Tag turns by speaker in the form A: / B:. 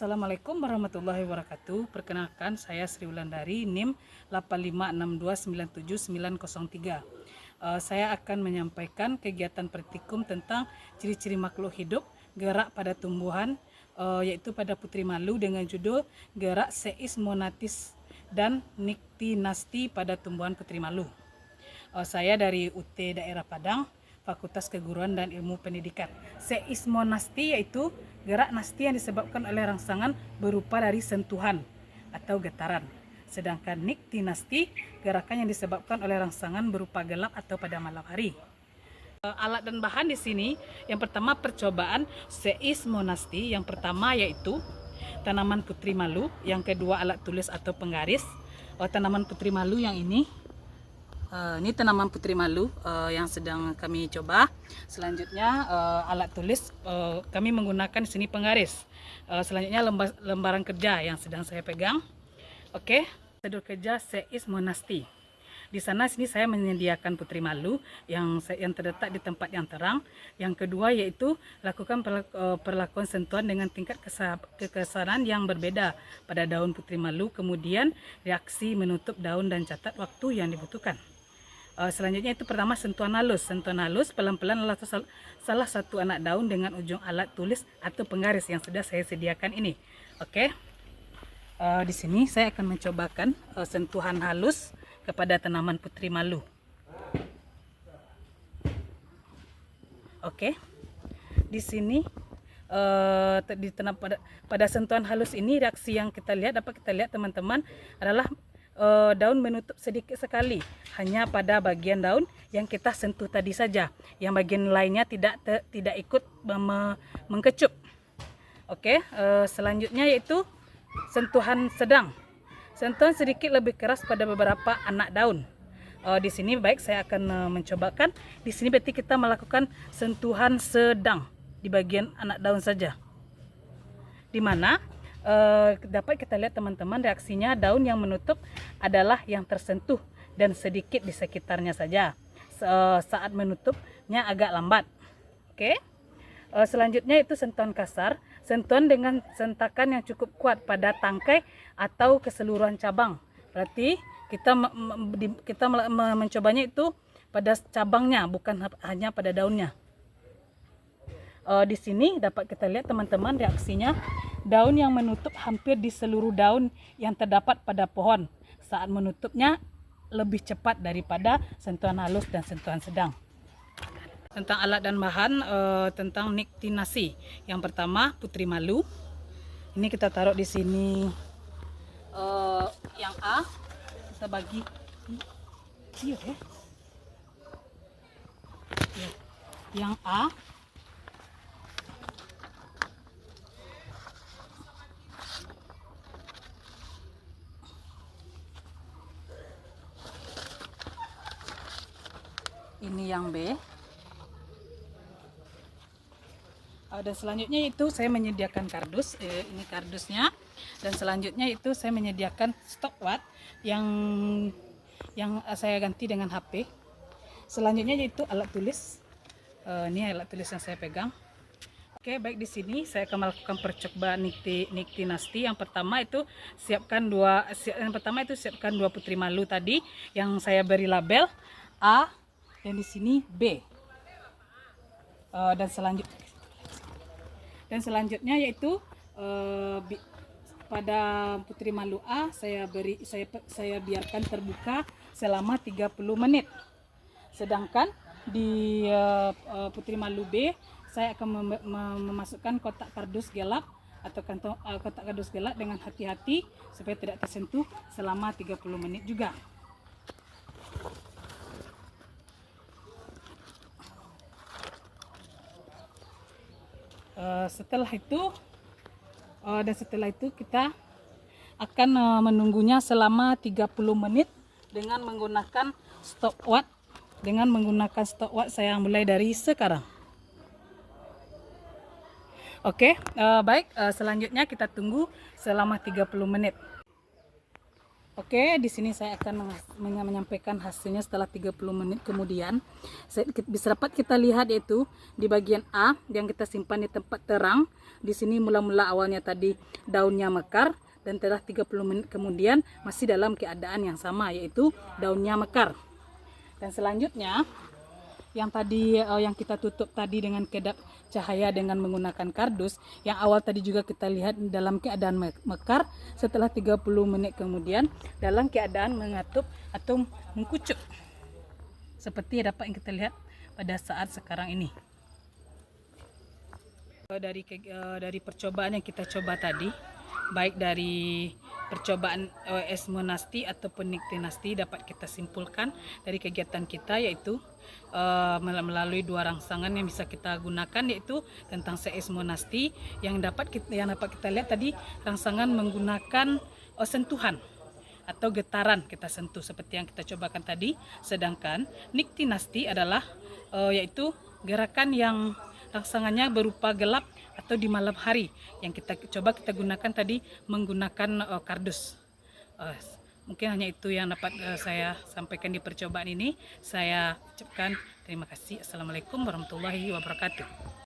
A: Assalamualaikum warahmatullahi wabarakatuh. Perkenalkan, saya Sri Wulandari, NIM 856297903. Saya akan menyampaikan kegiatan praktikum tentang ciri-ciri makhluk hidup, gerak pada tumbuhan, yaitu pada Putri Malu dengan judul Gerak Seismonatis dan Niktinasti pada tumbuhan Putri Malu. Saya dari UT Daerah Padang, Fakultas Keguruan dan Ilmu Pendidikan. Seismonasti yaitu gerak nasti yang disebabkan oleh rangsangan berupa dari sentuhan atau getaran. Sedangkan niktinasti gerakan yang disebabkan oleh rangsangan berupa gelap atau pada malam hari. Alat dan bahan di sini, yang pertama percobaan seismonasti, yang pertama yaitu tanaman Putri Malu, yang kedua alat tulis atau penggaris. Tanaman Putri Malu yang ini tanaman Putri Malu yang sedang kami coba. Selanjutnya alat tulis, kami menggunakan di sini penggaris. Selanjutnya lembaran kerja yang sedang saya pegang. Oke, prosedur kerja seismonasti. Di sini saya menyediakan Putri Malu yang terletak di tempat yang terang. Yang kedua yaitu lakukan perlakuan sentuhan dengan tingkat kekesalan yang berbeda pada daun Putri Malu. Kemudian reaksi menutup daun dan catat waktu yang dibutuhkan. Selanjutnya itu pertama sentuhan halus. Sentuhan halus pelan-pelan adalah salah satu anak daun dengan ujung alat tulis atau penggaris yang sudah saya sediakan ini. Oke. Di sini saya akan mencobakan sentuhan halus kepada tanaman Putri Malu. Oke. Di sini pada sentuhan halus ini reaksi yang dapat kita lihat teman-teman adalah daun menutup sedikit sekali, hanya pada bagian daun yang kita sentuh tadi saja. Yang bagian lainnya tidak ikut mengkecup. Oke, selanjutnya yaitu sentuhan sedang. Sentuhan sedikit lebih keras pada beberapa anak daun. Di sini baik saya akan mencobakan. Di sini berarti kita melakukan sentuhan sedang di bagian anak daun saja. Di mana dapat kita lihat teman-teman reaksinya daun yang menutup adalah yang tersentuh dan sedikit di sekitarnya saja. Saat menutupnya agak lambat. Oke. Selanjutnya itu sentuhan kasar, sentuhan dengan sentakan yang cukup kuat pada tangkai atau keseluruhan cabang. Berarti kita mencobanya itu pada cabangnya, bukan hanya pada daunnya. Di sini dapat kita lihat teman-teman reaksinya, daun yang menutup hampir di seluruh daun yang terdapat pada pohon. Saat menutupnya lebih cepat daripada sentuhan halus dan sentuhan sedang. Tentang alat dan bahan, tentang niktinasi. Yang pertama Putri Malu. Ini kita taruh di sini. Yang A kita bagi. Iya ya. Yang A. Ini yang B. Dan selanjutnya itu saya menyediakan kardus. Ini kardusnya. Dan selanjutnya itu saya menyediakan stopwatch yang saya ganti dengan HP. Selanjutnya yaitu alat tulis. Ini alat tulis yang saya pegang. Oke, baik, di sini saya akan melakukan percobaan niktinasti. Yang pertama itu siapkan dua Putri Malu tadi yang saya beri label A. Dan di sini B. Dan selanjutnya yaitu pada Putri Malu A saya biarkan terbuka selama 30 menit. Sedangkan di Putri Malu B saya akan memasukkan kotak kardus gelap atau kotak kardus gelap dengan hati-hati supaya tidak tersentuh selama 30 menit juga. Setelah itu kita akan menunggunya selama 30 menit dengan menggunakan stopwatch. Saya mulai dari sekarang. Oke, baik, selanjutnya kita tunggu selama 30 menit. Oke, di sini saya akan menyampaikan hasilnya setelah 30 menit kemudian. Bisa dapat kita lihat yaitu di bagian A yang kita simpan di tempat terang. Di sini mula-mula awalnya tadi daunnya mekar dan setelah 30 menit kemudian masih dalam keadaan yang sama yaitu daunnya mekar. Dan selanjutnya yang tadi yang kita tutup tadi dengan kedap cahaya dengan menggunakan kardus, yang awal tadi juga kita lihat dalam keadaan mekar, setelah 30 menit kemudian dalam keadaan mengatup atau mengkucuk seperti dapat yang kita lihat pada saat sekarang ini. Dari percobaan yang kita coba tadi, baik dari percobaan OS Monasti ataupun Niktinasti, dapat kita simpulkan dari kegiatan kita yaitu melalui dua rangsangan yang bisa kita gunakan, yaitu tentang CS Monasti yang dapat kita lihat tadi, rangsangan menggunakan sentuhan atau getaran kita sentuh seperti yang kita cobakan tadi. Sedangkan Niktinasti adalah yaitu gerakan yang rangsangannya berupa gelap atau di malam hari, yang kita gunakan tadi menggunakan kardus. Mungkin hanya itu yang dapat saya sampaikan di percobaan ini. Saya ucapkan terima kasih. Assalamualaikum warahmatullahi wabarakatuh.